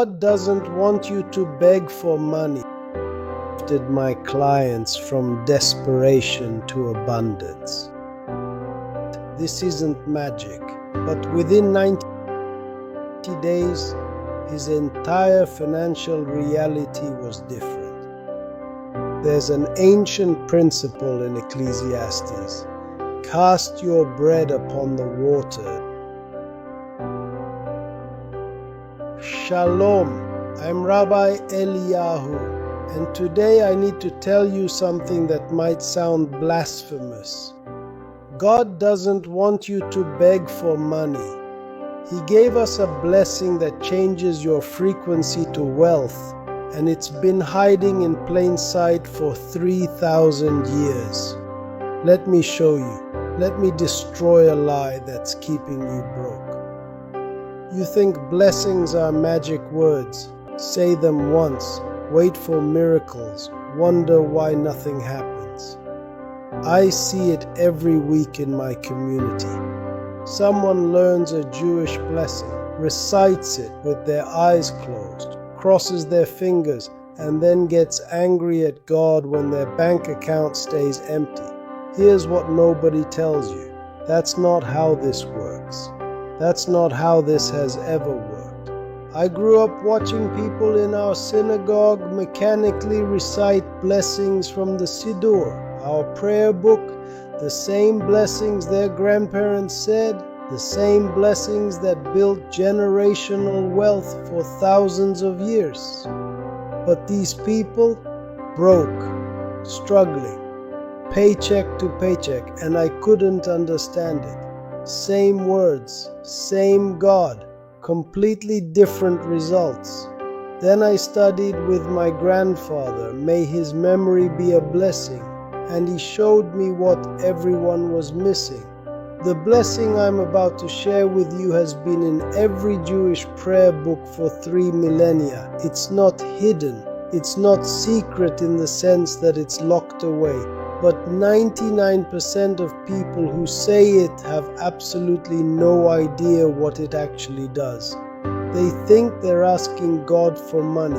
God doesn't want you to beg for money. I shifted my clients from desperation to abundance. This isn't magic, but within 90 days, his entire financial reality was different. There's an ancient principle in Ecclesiastes: cast your bread upon the water. Shalom, I'm Rabbi Eliyahu, and today I need to tell you something that might sound blasphemous. God doesn't want you to beg for money. He gave us a blessing that changes your frequency to wealth, and it's been hiding in plain sight for 3,000 years. Let me show you. Let me destroy a lie that's keeping you broke. You think blessings are magic words. Say them once, wait for miracles, wonder why nothing happens. I see it every week in my community. Someone learns a Jewish blessing, recites it with their eyes closed, crosses their fingers, and then gets angry at God when their bank account stays empty. Here's what nobody tells you. That's not how this works. That's not how this has ever worked. I grew up watching people in our synagogue mechanically recite blessings from the Siddur, our prayer book, the same blessings their grandparents said, the same blessings that built generational wealth for thousands of years. But these people, broke, struggling, paycheck to paycheck, and I couldn't understand it. Same words, same God, completely different results. Then I studied with my grandfather, may his memory be a blessing, and he showed me what everyone was missing. The blessing I'm about to share with you has been in every Jewish prayer book for 3 millennia. It's not hidden, it's not secret in the sense that it's locked away. But 99% of people who say it have absolutely no idea what it actually does. They think they're asking God for money.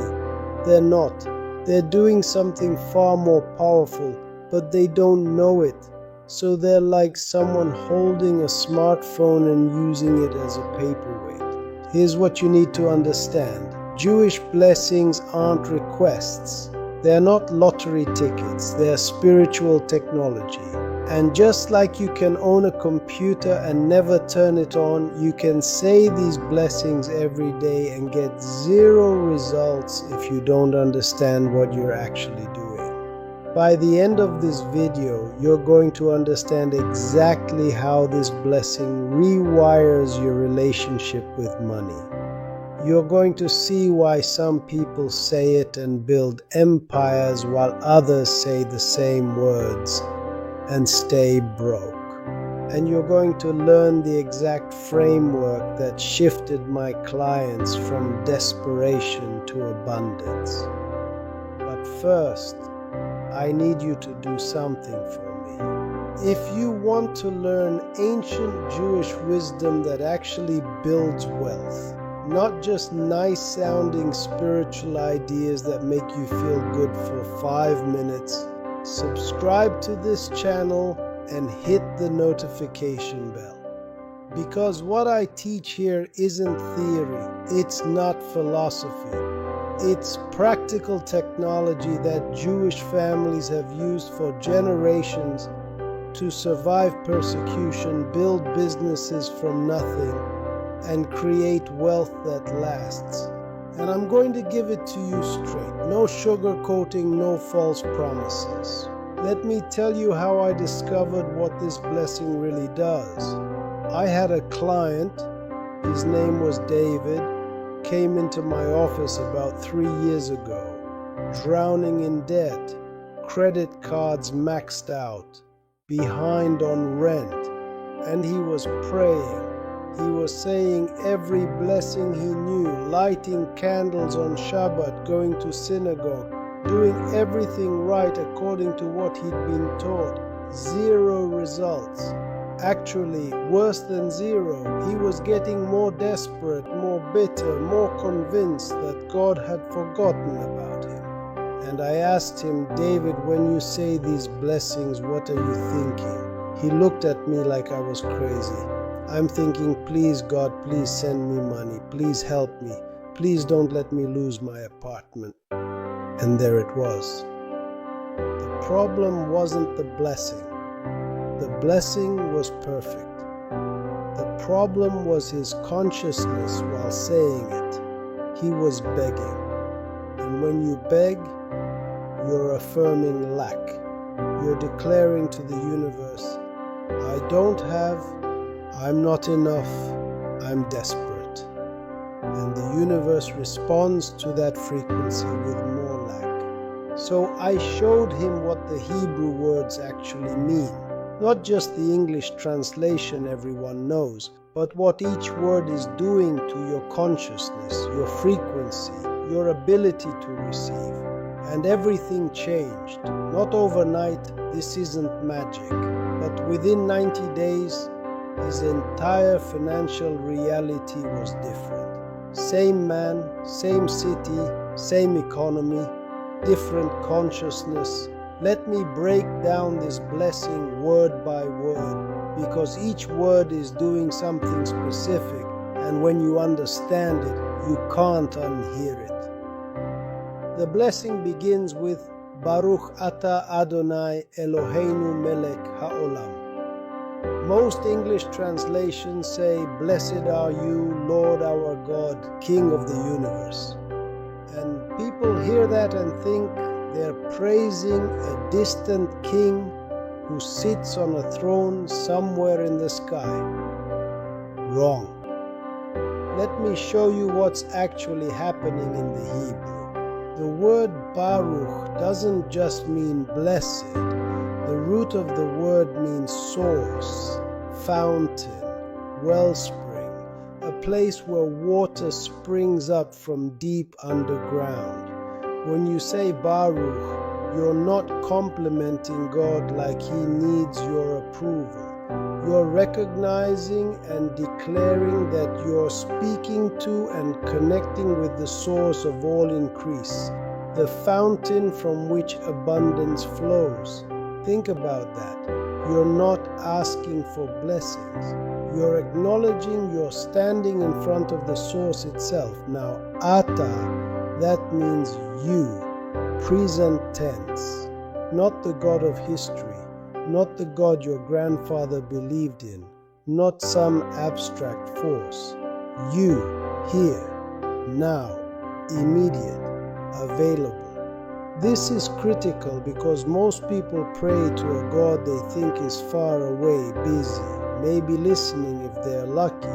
They're not. They're doing something far more powerful, but they don't know it. So they're like someone holding a smartphone and using it as a paperweight. Here's what you need to understand. Jewish blessings aren't requests. They're not lottery tickets, they're spiritual technology. And just like you can own a computer and never turn it on, you can say these blessings every day and get zero results if you don't understand what you're actually doing. By the end of this video, you're going to understand exactly how this blessing rewires your relationship with money. You're going to see why some people say it and build empires while others say the same words and stay broke. And you're going to learn the exact framework that shifted my clients from desperation to abundance. But first, I need you to do something for me. If you want to learn ancient Jewish wisdom that actually builds wealth, not just nice-sounding spiritual ideas that make you feel good for 5 minutes, subscribe to this channel and hit the notification bell. Because what I teach here isn't theory, it's not philosophy. It's practical technology that Jewish families have used for generations to survive persecution, build businesses from nothing, and create wealth that lasts. And I'm going to give it to you straight. No sugarcoating, no false promises. Let me tell you how I discovered what this blessing really does. I had a client, his name was David, came into my office about 3 years ago, drowning in debt, credit cards maxed out, behind on rent, and he was praying. He was saying every blessing he knew, lighting candles on Shabbat, going to synagogue, doing everything right according to what he'd been taught. Zero results. Actually, worse than zero. He was getting more desperate, more bitter, more convinced that God had forgotten about him. And I asked him, David, when you say these blessings, what are you thinking? He looked at me like I was crazy. I'm thinking, please God, please send me money. Please help me. Please don't let me lose my apartment. And there it was. The problem wasn't the blessing. The blessing was perfect. The problem was his consciousness while saying it. He was begging. And when you beg, you're affirming lack. You're declaring to the universe, I don't have, I'm not enough, I'm desperate. And the universe responds to that frequency with more lack. So I showed him what the Hebrew words actually mean. Not just the English translation everyone knows, but what each word is doing to your consciousness, your frequency, your ability to receive. And everything changed. Not overnight, this isn't magic, but within 90 days, his entire financial reality was different. Same man, same city, same economy, different consciousness. Let me break down this blessing word by word, because each word is doing something specific, and when you understand it, you can't unhear it. The blessing begins with Baruch Ata Adonai Eloheinu Melech Haolam. Most English translations say, Blessed are you, Lord our God, King of the universe. And people hear that and think they're praising a distant king who sits on a throne somewhere in the sky. Wrong. Let me show you what's actually happening in the Hebrew. The word Baruch doesn't just mean blessed. The root of the word means source, fountain, wellspring, a place where water springs up from deep underground. When you say Baruch, you're not complimenting God like He needs your approval. You're recognizing and declaring that you're speaking to and connecting with the source of all increase, the fountain from which abundance flows. Think about that. You're not asking for blessings. You're acknowledging you're standing in front of the source itself. Now, Ata, that means you, present tense, not the God of history, not the God your grandfather believed in, not some abstract force. You, here, now, immediate, available. This is critical because most people pray to a God they think is far away, busy, maybe listening if they're lucky.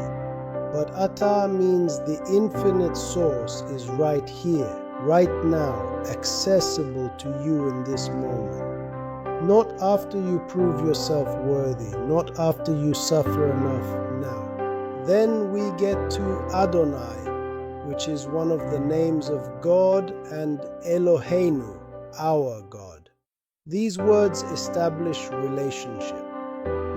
But Ata means the infinite source is right here, right now, accessible to you in this moment. Not after you prove yourself worthy, not after you suffer enough now. Then we get to Adonai, which is one of the names of God, and Eloheinu, our God. These words establish relationship.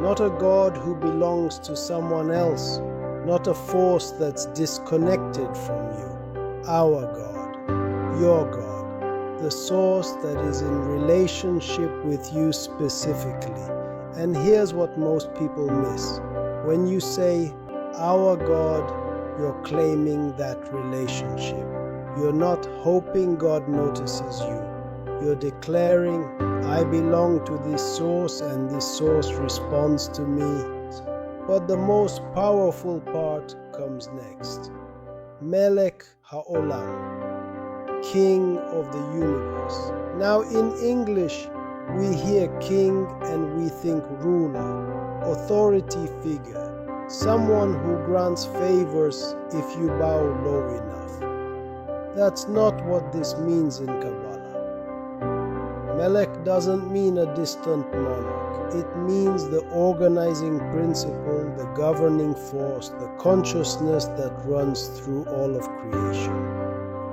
Not a God who belongs to someone else, not a force that's disconnected from you. Our God, your God, the source that is in relationship with you specifically. And here's what most people miss. When you say, our God, you're claiming that relationship. You're not hoping God notices you. You're declaring, I belong to this source and this source responds to me. But the most powerful part comes next. Melech Haolam, King of the universe. Now in English, we hear king and we think ruler, authority figure, someone who grants favors if you bow low enough. That's not what this means in Kabbalah. Melech doesn't mean a distant monarch. It means the organizing principle, the governing force, the consciousness that runs through all of creation.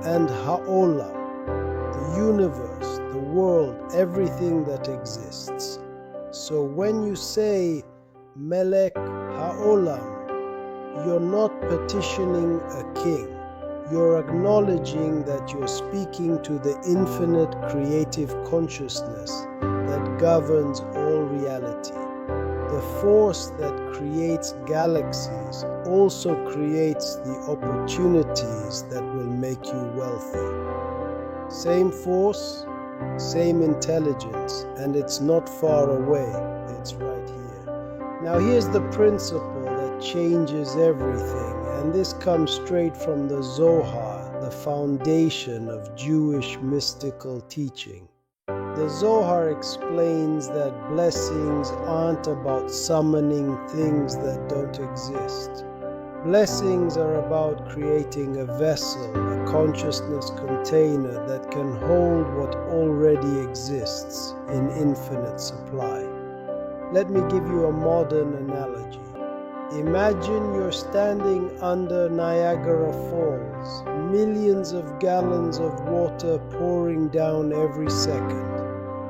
And Ha'olam, the universe, the world, everything that exists. So when you say, Melech Haolam. You're not petitioning a king. You're acknowledging that you're speaking to the infinite creative consciousness that governs all reality. The force that creates galaxies also creates the opportunities that will make you wealthy. Same force, same intelligence, and it's not far away, it's right here. Now here's the principle that changes everything, and this comes straight from the Zohar, the foundation of Jewish mystical teaching. The Zohar explains that blessings aren't about summoning things that don't exist. Blessings are about creating a vessel, a consciousness container that can hold what already exists in infinite supply. Let me give you a modern analogy. Imagine you're standing under Niagara Falls, millions of gallons of water pouring down every second.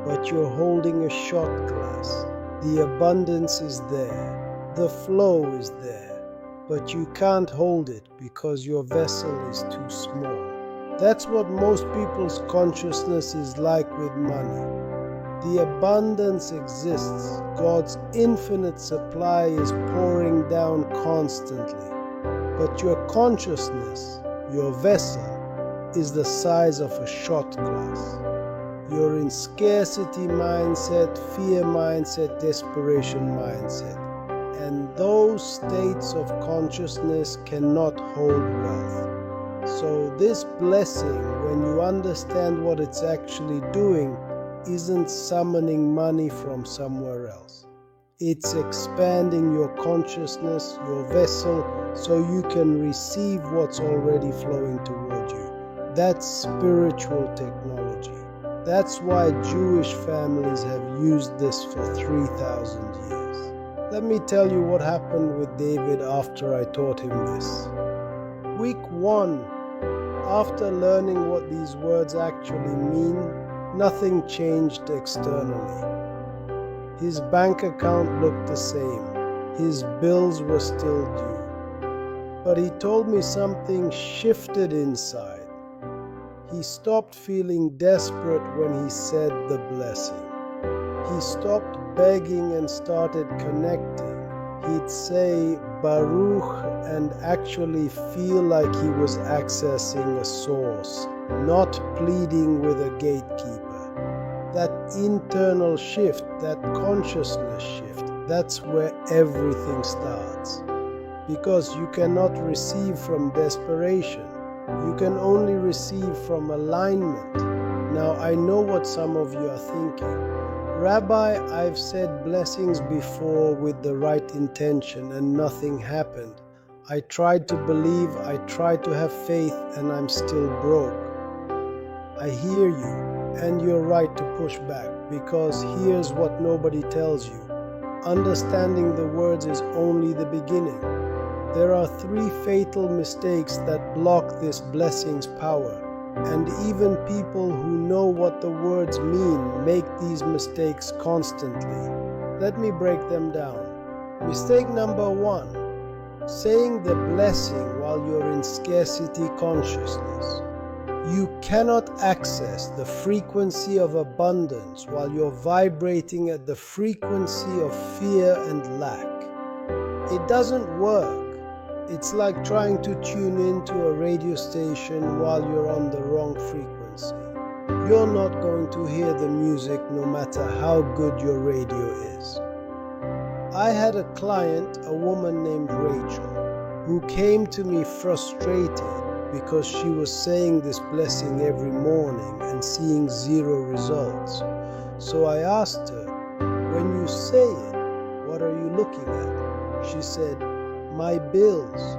But you're holding a shot glass. The abundance is there. The flow is there. But you can't hold it because your vessel is too small. That's what most people's consciousness is like with money. The abundance exists. God's infinite supply is pouring down constantly. But your consciousness, your vessel, is the size of a shot glass. You're in scarcity mindset, fear mindset, desperation mindset. And those states of consciousness cannot hold wealth. So this blessing, when you understand what it's actually doing, isn't summoning money from somewhere else. It's expanding your consciousness, your vessel, so you can receive what's already flowing toward you. That's spiritual technology. That's why Jewish families have used this for 3,000 years. Let me tell you what happened with David after I taught him this. Week 1, after learning what these words actually mean, nothing changed externally. His bank account looked the same. His bills were still due. But he told me something shifted inside. He stopped feeling desperate when he said the blessing. He stopped begging and started connecting. He'd say Baruch and actually feel like he was accessing a source, not pleading with a gatekeeper. That internal shift, that consciousness shift, that's where everything starts. Because you cannot receive from desperation. You can only receive from alignment. Now, I know what some of you are thinking. Rabbi, I've said blessings before with the right intention and nothing happened. I tried to believe, I tried to have faith, and I'm still broke. I hear you, and you're right to push back, because here's what nobody tells you. Understanding the words is only the beginning. There are 3 fatal mistakes that block this blessing's power, and even people who know what the words mean make these mistakes constantly. Let me break them down. Mistake number 1, saying the blessing while you're in scarcity consciousness. You cannot access the frequency of abundance while you're vibrating at the frequency of fear and lack. It doesn't work. It's like trying to tune into a radio station while you're on the wrong frequency. You're not going to hear the music no matter how good your radio is. I had a client, a woman named Rachel, who came to me frustrated because she was saying this blessing every morning and seeing 0 results. So I asked her, when you say it, what are you looking at? She said, my bills.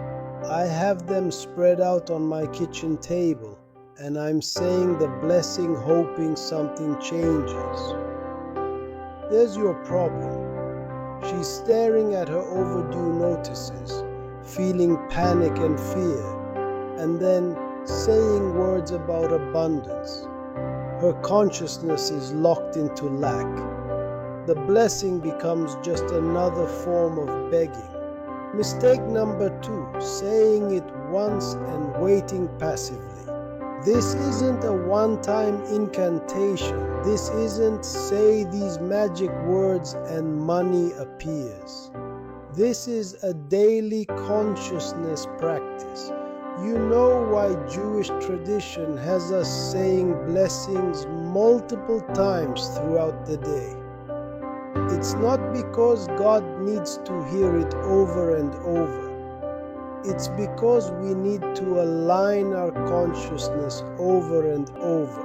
I have them spread out on my kitchen table, and I'm saying the blessing hoping something changes. There's your problem. She's staring at her overdue notices, feeling panic and fear, and then saying words about abundance. Her consciousness is locked into lack. the blessing becomes just another form of begging. Mistake number 2, saying it once and waiting passively. This isn't a one-time incantation. This isn't say these magic words and money appears. This is a daily consciousness practice. You know why Jewish tradition has us saying blessings multiple times throughout the day. It's not because God needs to hear it over and over. It's because we need to align our consciousness over and over.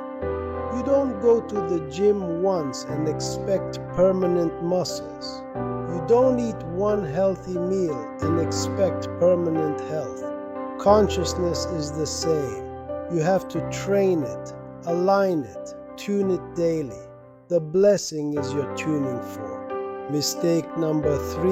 You don't go to the gym once and expect permanent muscles. You don't eat one healthy meal and expect permanent health. Consciousness is the same. You have to train it, align it, tune it daily. The blessing is your tuning fork. Mistake number 3,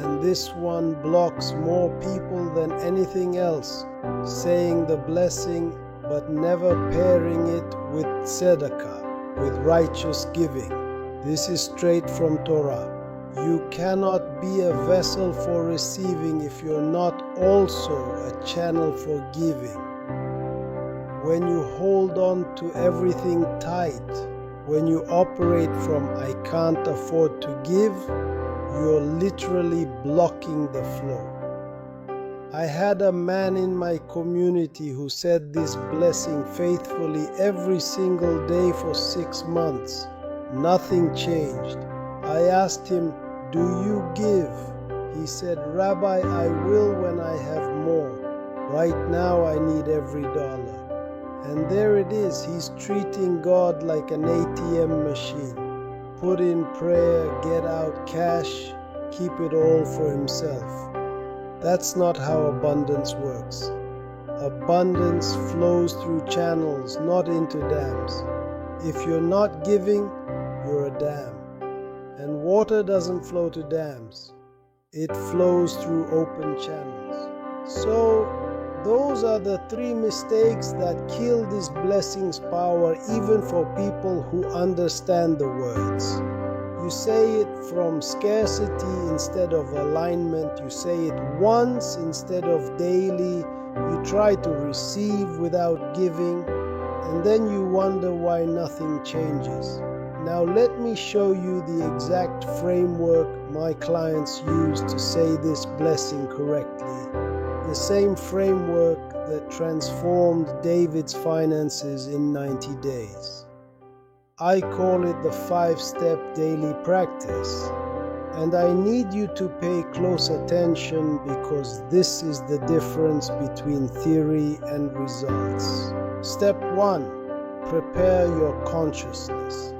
and this one blocks more people than anything else, saying the blessing but never pairing it with tzedakah, with righteous giving. This is straight from Torah. You cannot be a vessel for receiving if you're not also a channel for giving. When you hold on to everything tight, when you operate from I can't afford to give, you're literally blocking the flow. I had a man in my community who said this blessing faithfully every single day for 6 months. Nothing changed. I asked him, "Do you give?" He said, "Rabbi, I will when I have more. Right now I need every dollar." And there it is, he's treating God like an ATM machine. Put in prayer, get out cash, keep it all for himself. That's not how abundance works. Abundance flows through channels, not into dams. If you're not giving, you're a dam. And water doesn't flow to dams. It flows through open channels. So, those are the 3 mistakes that kill this blessing's power even for people who understand the words. You say it from scarcity instead of alignment. You say it once instead of daily. You try to receive without giving. And then you wonder why nothing changes. Now let me show you the exact framework my clients use to say this blessing correctly. The same framework that transformed David's finances in 90 days. I call it the 5-step daily practice. And I need you to pay close attention because this is the difference between theory and results. Step 1. Prepare your consciousness.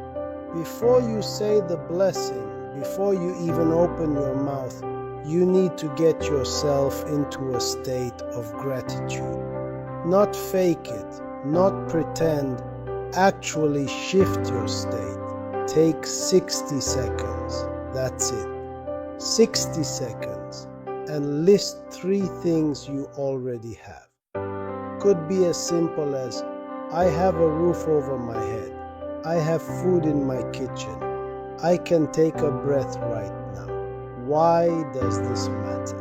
Before you say the blessing, before you even open your mouth, you need to get yourself into a state of gratitude. Not fake it, not pretend, actually shift your state. Take 60 seconds, that's it. 60 seconds, and list 3 things you already have. Could be as simple as, I have a roof over my head. I have food in my kitchen. I can take a breath right now. Why does this matter?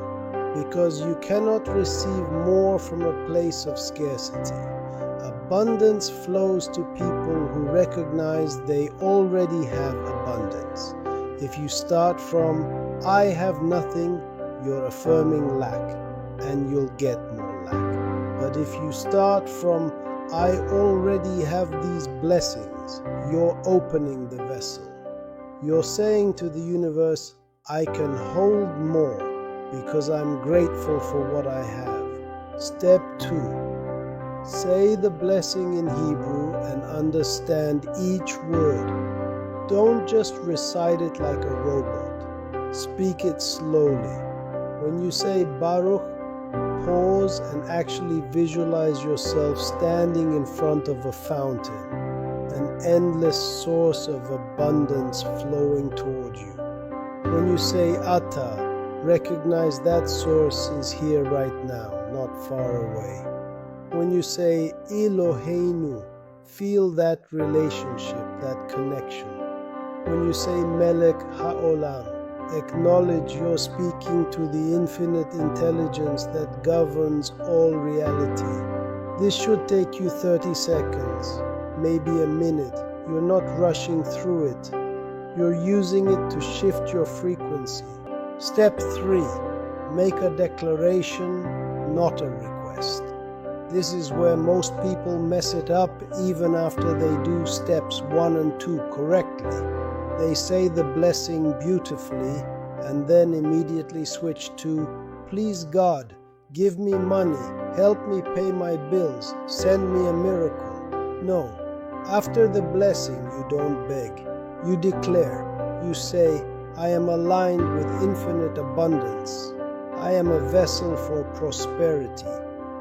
Because you cannot receive more from a place of scarcity. Abundance flows to people who recognize they already have abundance. If you start from, I have nothing, you're affirming lack, and you'll get more lack. But if you start from, I already have these blessings, you're opening the vessel. You're saying to the universe, I can hold more because I'm grateful for what I have. Step 2. Say the blessing in Hebrew and understand each word. Don't just recite it like a robot. Speak it slowly. When you say Baruch, pause and actually visualize yourself standing in front of a fountain, an endless source of abundance flowing toward you. When you say Ata, recognize that source is here right now, not far away. When you say Eloheinu, feel that relationship, that connection. When you say Melech Haolam, acknowledge you're speaking to the infinite intelligence that governs all reality. This should take you 30 seconds, maybe a minute. You're not rushing through it. You're using it to shift your frequency. Step 3. Make a declaration, not a request. This is where most people mess it up even after they do steps 1 and 2 correctly. They say the blessing beautifully and then immediately switch to, please God, give me money, help me pay my bills, send me a miracle. No, after the blessing you don't beg. You declare, you say, I am aligned with infinite abundance. I am a vessel for prosperity.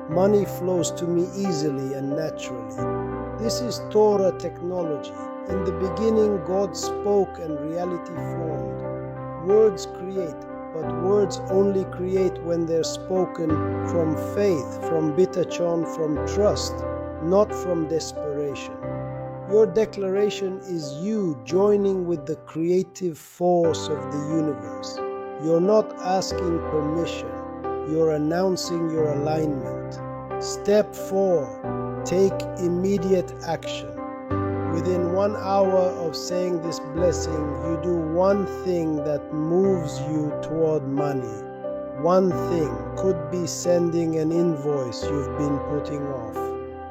Money flows to me easily and naturally. This is Torah technology. In the beginning, God spoke and reality formed. Words create, but words only create when they're spoken from faith, from bitachon, from trust, not from desperation. Your declaration is you joining with the creative force of the universe. You're not asking permission, you're announcing your alignment. Step 4. Take immediate action. Within 1 hour of saying this blessing, you do one thing that moves you toward money. One thing could be sending an invoice you've been putting off,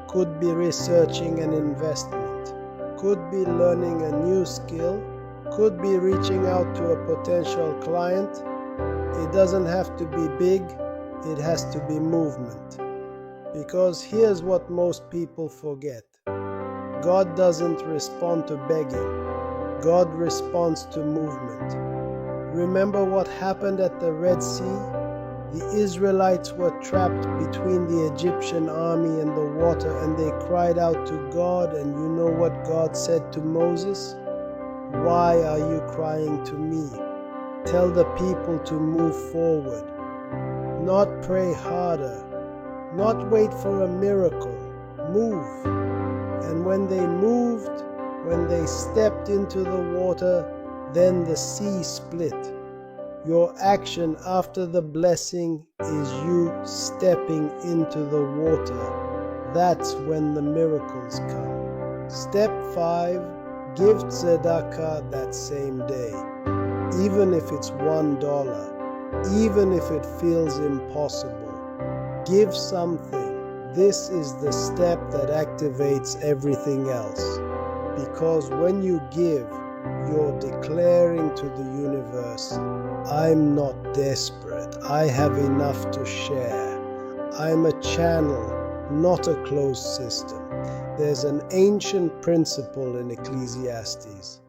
could be researching an investment, could be learning a new skill, could be reaching out to a potential client. It doesn't have to be big, it has to be movement. Because here's what most people forget. God doesn't respond to begging. God responds to movement. Remember what happened at the Red Sea? The Israelites were trapped between the Egyptian army and the water, and they cried out to God, and you know what God said to Moses? Why are you crying to me? Tell the people to move forward. Not pray harder. Not wait for a miracle. Move. And when they moved, when they stepped into the water, then the sea split. Your action after the blessing is you stepping into the water. That's when the miracles come. Step 5. Give tzedakah that same day. Even if it's $1, even if it feels impossible. Give something. This is the step that activates everything else. Because when you give, you're declaring to the universe, I'm not desperate. I have enough to share. I'm a channel, not a closed system. There's an ancient principle in Ecclesiastes.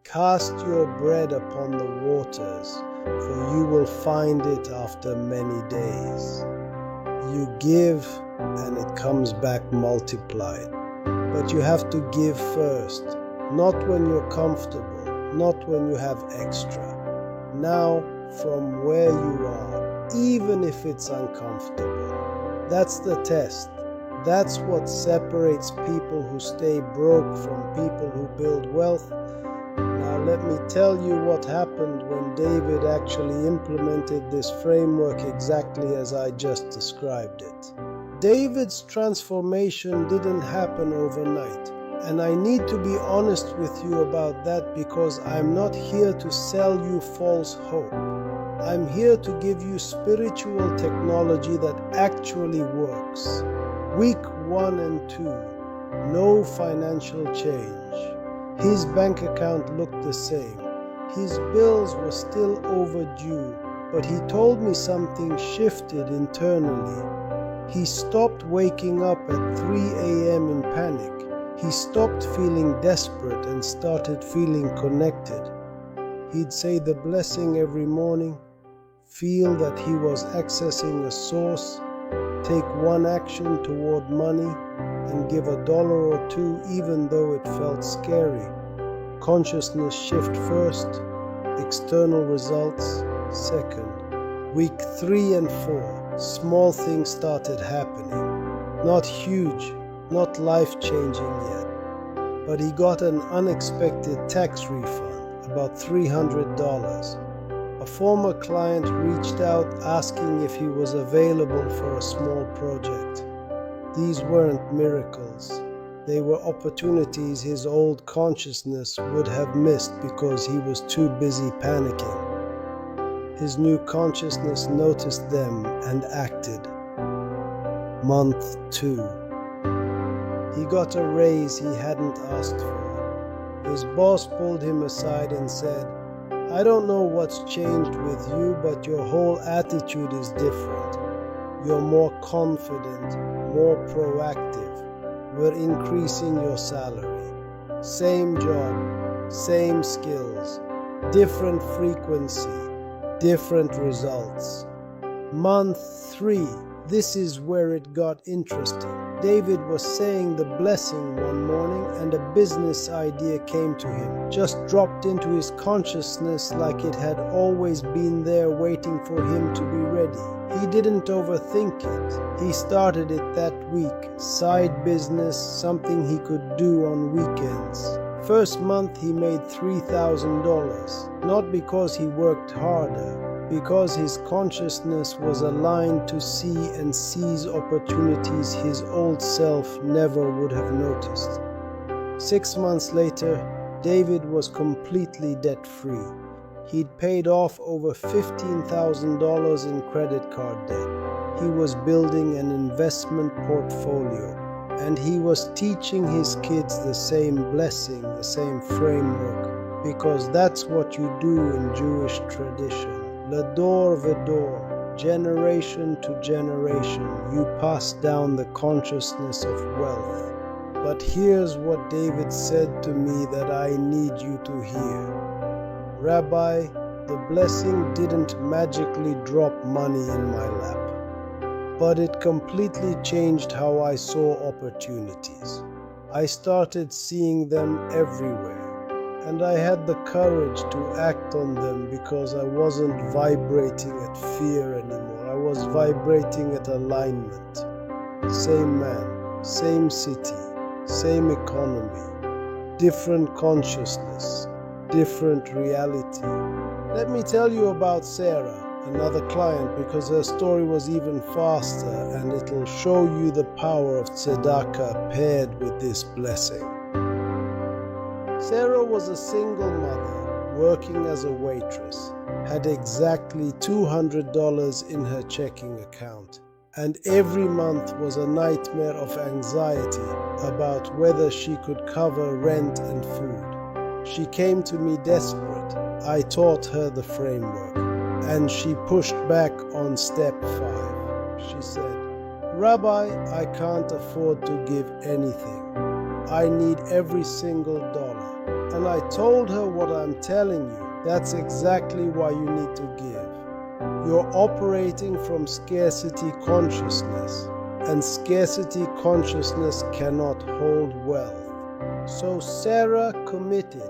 Cast your bread upon the waters, for you will find it after many days. You give, and it comes back multiplied. But you have to give first, not when you're comfortable, not when you have extra. Now, from where you are, even if it's uncomfortable. That's the test. That's what separates people who stay broke from people who build wealth. Now let me tell you what happened when David actually implemented this framework exactly as I just described it. David's transformation didn't happen overnight, and I need to be honest with you about that because I'm not here to sell you false hope. I'm here to give you spiritual technology that actually works. Week 1 and 2, no financial change. His bank account looked the same. His bills were still overdue, but he told me something shifted internally. He stopped waking up at 3 a.m. in panic. He stopped feeling desperate and started feeling connected. He'd say the blessing every morning, feel that he was accessing a source, take one action toward money, and give $1 or $2 even though it felt scary. Consciousness shift first, external results second. Week 3 and 4. Small things started happening. Not huge, not life-changing yet. But he got an unexpected tax refund. about $300. A former client reached out asking if he was available for a small project. These weren't miracles. They were opportunities his old consciousness would have missed because he was too busy panicking. His new consciousness noticed them and acted. Month 2. He got a raise he hadn't asked for. His boss pulled him aside and said, "I don't know what's changed with you, but your whole attitude is different. You're more confident, more proactive. We're increasing your salary. Same job, same skills, different frequency, different results." Month 3. This is where it got interesting. David was saying the blessing one morning and a business idea came to him, just dropped into his consciousness like it had always been there waiting for him to be ready. He didn't overthink it. He started it that week. Side business, something he could do on weekends. First month he made $3,000, not because he worked harder, because his consciousness was aligned to see and seize opportunities his old self never would have noticed. 6 months later, David was completely debt-free. He'd paid off over $15,000 in credit card debt. He was building an investment portfolio, and he was teaching his kids the same blessing, the same framework, because that's what you do in Jewish tradition. Lador vedor, generation to generation, you pass down the consciousness of wealth. But here's what David said to me that I need you to hear. "Rabbi, the blessing didn't magically drop money in my lap, but it completely changed how I saw opportunities. I started seeing them everywhere. And I had the courage to act on them because I wasn't vibrating at fear anymore. I was vibrating at alignment. Same man, same city, same economy, different consciousness, different reality." Let me tell you about Sarah, another client, because her story was even faster and it'll show you the power of tzedakah paired with this blessing. Sarah was a single mother working as a waitress, had exactly $200 in her checking account, and every month was a nightmare of anxiety about whether she could cover rent and food. She came to me desperate. I taught her the framework, and she pushed back on step 5. She said, "Rabbi, I can't afford to give anything. I need every single dollar." And I told her what I'm telling you. That's exactly why you need to give. You're operating from scarcity consciousness, and scarcity consciousness cannot hold wealth. So Sarah committed.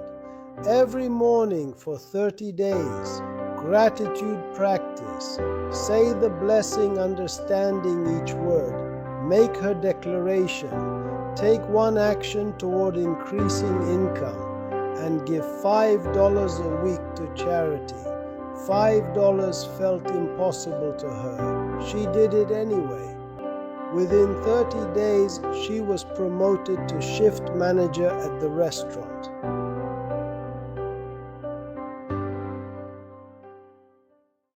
Every morning for 30 days, gratitude practice. Say the blessing understanding each word. Make her declaration. Take one action toward increasing income. And give $5 a week to charity. $5 felt impossible to her. She did it anyway. Within 30 days, she was promoted to shift manager at the restaurant.